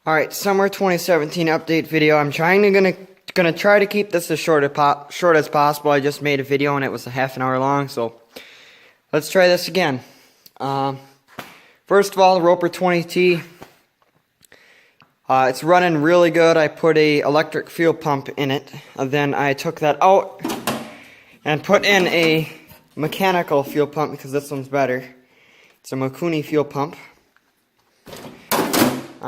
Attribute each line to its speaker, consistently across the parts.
Speaker 1: Alright, summer 2017 update video. I'm gonna try to keep this as short as possible. I just made a video and it was a half an hour long, so let's try this again. First of all, the Roper 20T. It's running really good. I put a electric fuel pump in it, and then I took that out and put in a mechanical fuel pump because this one's better. It's a Mikuni fuel pump.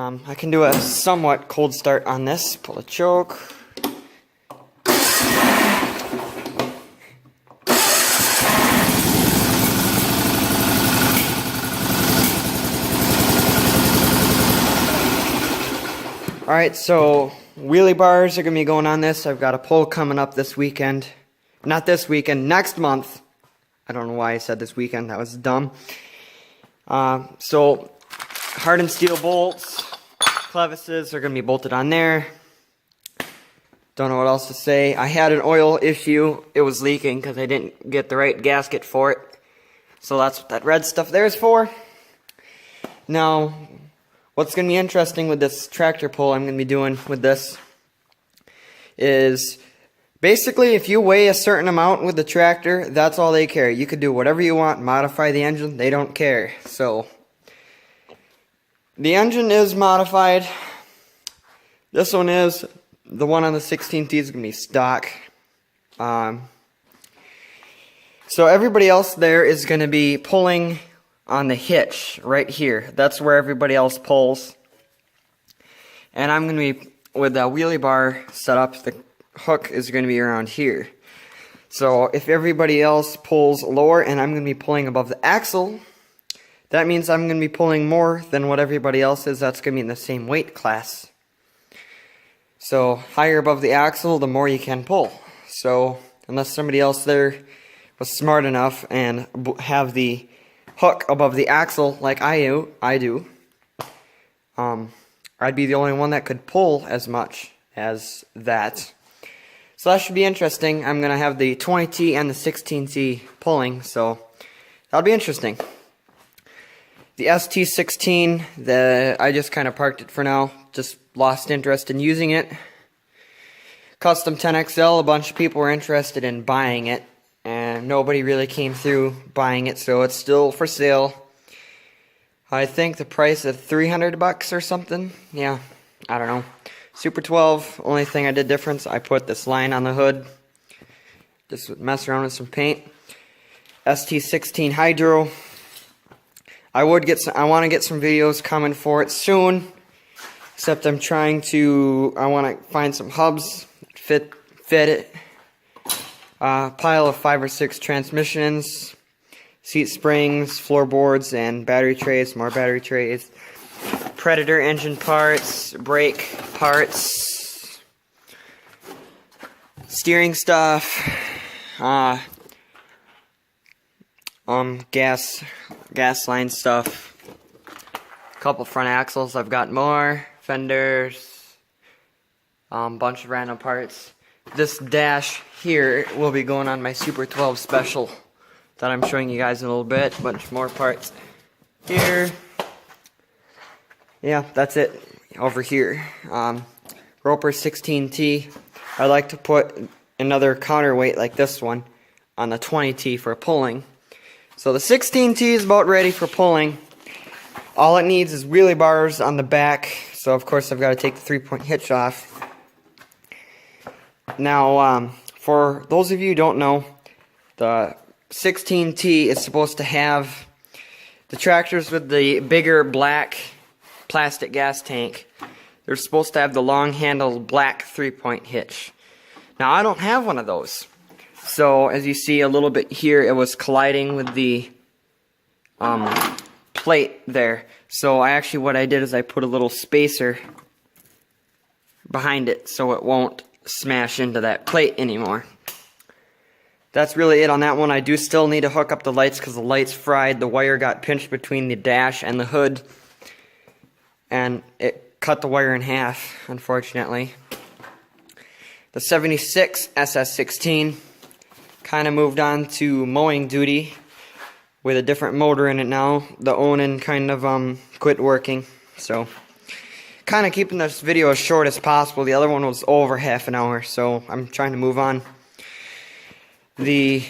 Speaker 1: I can do a somewhat cold start on this. Pull a choke. Alright, so wheelie bars are going to be going on this. I've got a pull coming up this weekend. Not this weekend, next month. I don't know why I said this weekend. That was dumb. So hardened steel bolts, clevises are going to be bolted on there. Don't know what else to say. I had an oil issue. It was leaking because I didn't get the right gasket for it. So that's what that red stuff there is for. Now, what's going to be interesting with this tractor pull I'm going to be doing with this is basically if you weigh a certain amount with the tractor, that's all they care. You could do whatever you want, modify the engine, they don't care. So the engine is modified. This one is. The one on the 16T is going to be stock. So everybody else there is going to be pulling on the hitch right here. That's where everybody else pulls. And I'm going to be, with the wheelie bar set up, the hook is going to be around here. So if everybody else pulls lower and I'm going to be pulling above the axle, that means I'm going to be pulling more than what everybody else is. That's going to be in the same weight class. So higher above the axle, the more you can pull. So unless somebody else there was smart enough and have the hook above the axle like I do, I'd be the only one that could pull as much as that. So that should be interesting. I'm going to have the 20T and the 16T pulling, so that'll be interesting. The ST16, I just kind of parked it for now. Just lost interest in using it. Custom 10XL, a bunch of people were interested in buying it, and nobody really came through buying it, so it's still for sale. I think the price of $300 or something. Yeah, I don't know. Super 12, only thing I did difference, I put this line on the hood. Just mess around with some paint. ST16 Hydro. I want to get some videos coming for it soon. Except I want to find some hubs that fit it. Pile of 5 or 6 transmissions, seat springs, floorboards, and battery trays, more battery trays. Predator engine parts, brake parts, steering stuff, gas line stuff, a couple front axles. I've got more fenders, bunch of random parts. This dash here will be going on my Super 12 special that I'm showing you guys in a little bit. Bunch more parts here. Yeah, that's it over here. Roper 16T. I like to put another counterweight like this one on the 20T for pulling. So the 16T is about ready for pulling. All it needs is wheelie bars on the back. So of course I've got to take the 3-point hitch off. Now, for those of you who don't know, the 16T is supposed to have the tractors with the bigger black plastic gas tank. They're supposed to have the long-handled black 3-point hitch. Now, I don't have one of those. So, as you see a little bit here, it was colliding with the plate there. So, what I did is I put a little spacer behind it so it won't smash into that plate anymore. That's really it on that one. I do still need to hook up the lights because the lights fried. The wire got pinched between the dash and the hood, and it cut the wire in half, unfortunately. The 76 SS16 kind of moved on to mowing duty with a different motor in it now. The Onan kind of quit working, so kind of keeping this video as short as possible. The other one was over half an hour, so I'm trying to move on. The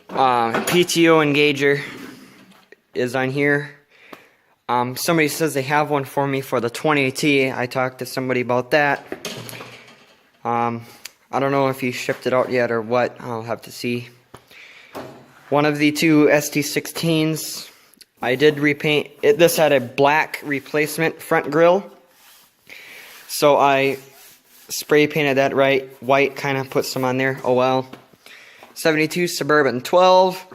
Speaker 1: PTO engager is on here. Somebody says they have one for me for the 20T. I talked to somebody about that. I don't know if he shipped it out yet or what. I'll have to see. One of the two ST16s, I did repaint it. This had a black replacement front grille, so I spray painted that white, kind of put some on there. Oh well. 72 Suburban 12.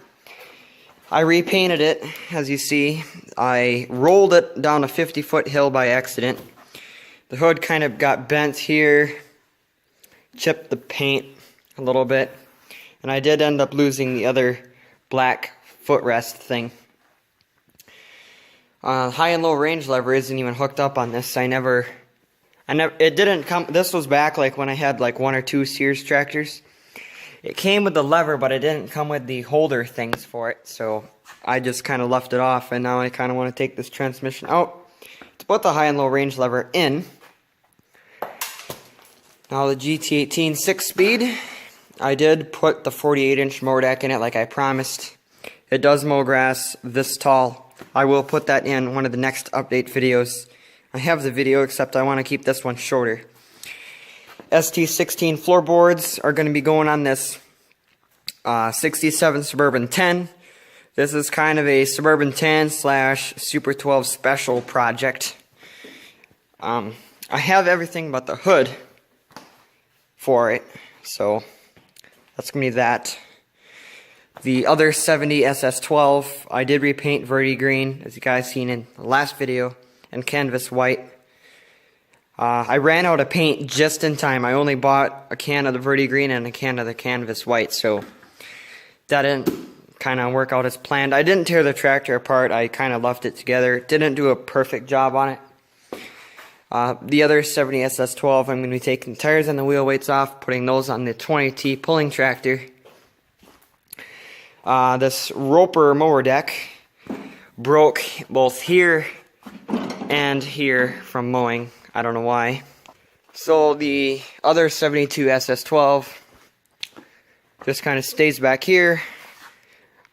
Speaker 1: I repainted it, as you see. I rolled it down a 50-foot hill by accident. The hood kind of got bent here, chipped the paint a little bit, and I did end up losing the other black footrest thing. High and low range lever isn't even hooked up on this. It didn't come. This was back like when I had like 1 or 2 Sears tractors. It came with the lever, but it didn't come with the holder things for it, so I just kind of left it off, and now I kind of want to take this transmission out to put the high and low range lever in. Now the GT18 6-speed, I did put the 48-inch mower deck in it like I promised. It does mow grass this tall. I will put that in one of the next update videos. I have the video, except I want to keep this one shorter. ST16 floorboards are going to be going on this 67 Suburban 10. This is kind of a Suburban 10 / Super 12 special project. I have everything but the hood for it, so that's going to be that. The other 70 SS12, I did repaint Verde Green, as you guys seen in the last video, and canvas white. I ran out of paint just in time. I only bought a can of the Verde Green and a can of the canvas white, so that didn't kind of work out as planned. I didn't tear the tractor apart. I kind of left it together. Didn't do a perfect job on it. The other 70 SS12, I'm going to be taking the tires and the wheel weights off, putting those on the 20T pulling tractor. This Roper mower deck broke both here and here from mowing. I don't know why. So the other 72 SS12 just kind of stays back here.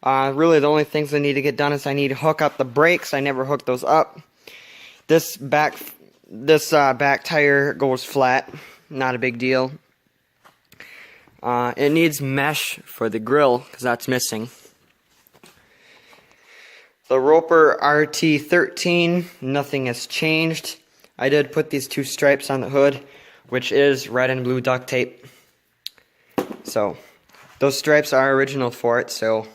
Speaker 1: Really the only things I need to get done is I need to hook up the brakes. I never hooked those up. This back tire goes flat. Not a big deal. It needs mesh for the grill because that's missing. The Roper RT13, nothing has changed. I did put these 2 stripes on the hood, which is red and blue duct tape. So, those stripes are original for it, so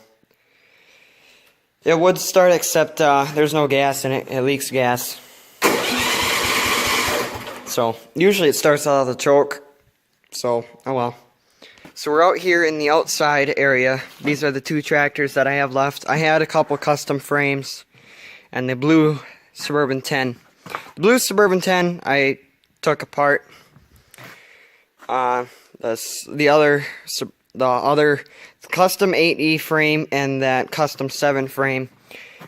Speaker 1: it would start, except there's no gas in it. It leaks gas. So, usually it starts out of the choke. So, oh well. So we're out here in the outside area. These are the 2 tractors that I have left. I had a couple custom frames and the blue Suburban 10. The blue Suburban 10 I took apart. The other custom 8E frame and that custom 7 frame,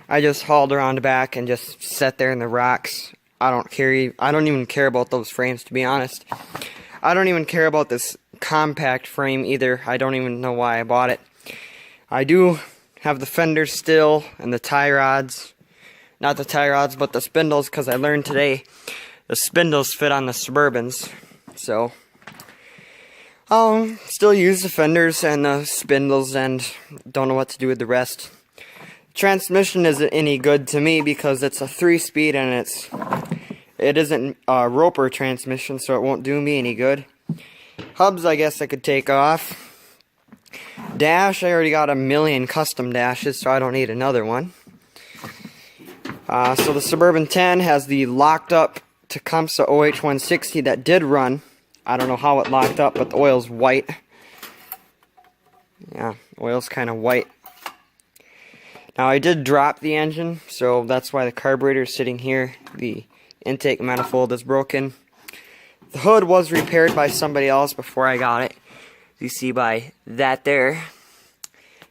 Speaker 1: I just hauled around the back and just set there in the rocks. I don't even care about those frames, to be honest. I don't even care about this compact frame either. I don't even know why I bought it. I do have the fenders still and the tie rods. Not the tie rods, but the spindles, because I learned today the spindles fit on the Suburbans. So I'll still use the fenders and the spindles and don't know what to do with the rest. Transmission isn't any good to me because it's a 3-speed and it isn't a Roper transmission, so it won't do me any good. Hubs, I guess I could take off. Dash, I already got a million custom dashes, so I don't need another one. So the Suburban 10 has the locked up Tecumseh OH160 that did run. I don't know how it locked up, but the oil's white. Yeah, oil's kind of white. Now I did drop the engine, so that's why the carburetor is sitting here. The intake manifold is broken. The hood was repaired by somebody else before I got it. You see by that there.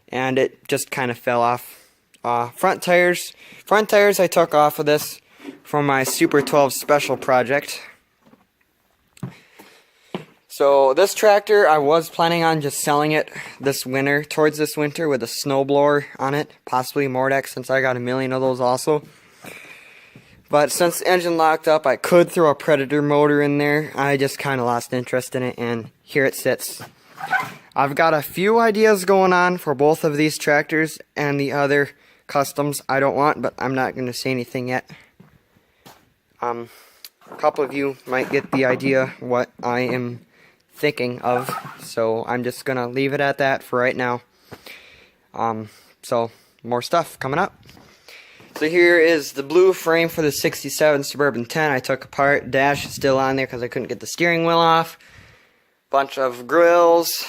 Speaker 1: And it just kind of fell off. Front tires I took off of this for my Super 12 special project. So this tractor, I was planning on just selling it towards this winter with a snowblower on it, possibly Mordex, since I got a million of those also. But since the engine locked up, I could throw a Predator motor in there. I just kind of lost interest in it, and here it sits. I've got a few ideas going on for both of these tractors and the other customs I don't want, but I'm not going to say anything yet. A couple of you might get the idea what I am thinking of, so I'm just gonna leave it at that for right now. So more stuff coming up. So here is the blue frame for the 67 Suburban 10. I took apart. Dash is still on there because I couldn't get the steering wheel off. Bunch of grills.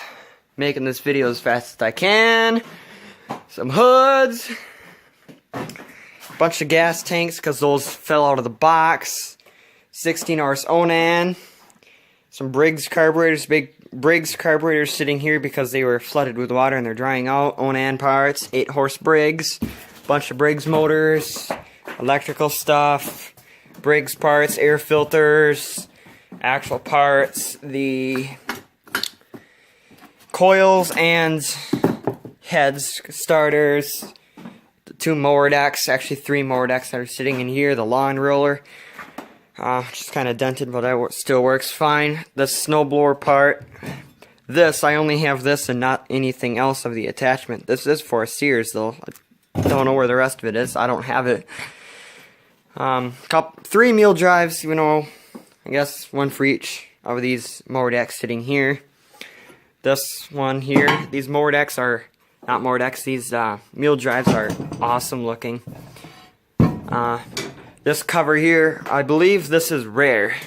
Speaker 1: Making this video as fast as I can. Some hoods. Bunch of gas tanks because those fell out of the box. 16 horse Onan. Some Briggs carburetors, big Briggs carburetors sitting here because they were flooded with water and they're drying out. Onan parts, 8 horse Briggs, bunch of Briggs motors, electrical stuff, Briggs parts, air filters, actual parts, the coils and heads, starters, the 2 mower decks, actually 3 mower decks that are sitting in here, the lawn roller. Just kind of dented, but that still works fine. The snowblower part. This, I only have this and not anything else of the attachment. This is for a Sears, though. I don't know where the rest of it is. I don't have it. 3 mule drives, I guess 1 for each of these mower decks sitting here. This one here. These mower decks are, not mower decks, these mule drives are awesome looking. This cover here, I believe this is rare.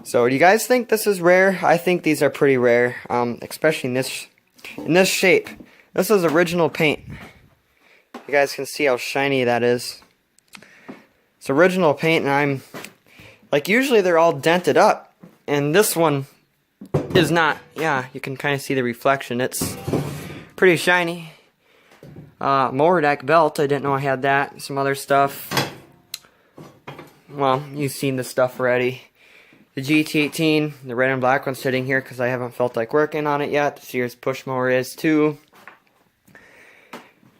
Speaker 1: So, do you guys think this is rare? I think these are pretty rare, especially in this shape. This is original paint. You guys can see how shiny that is. It's original paint, and usually they're all dented up, and this one is not. Yeah, you can kind of see the reflection. It's pretty shiny. Mower deck belt, I didn't know I had that. Some other stuff. Well, you've seen this stuff already. The GT18, the red and black one sitting here because I haven't felt like working on it yet. The Sears push mower is too.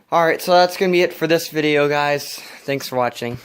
Speaker 1: Alright, so that's going to be it for this video, guys. Thanks for watching.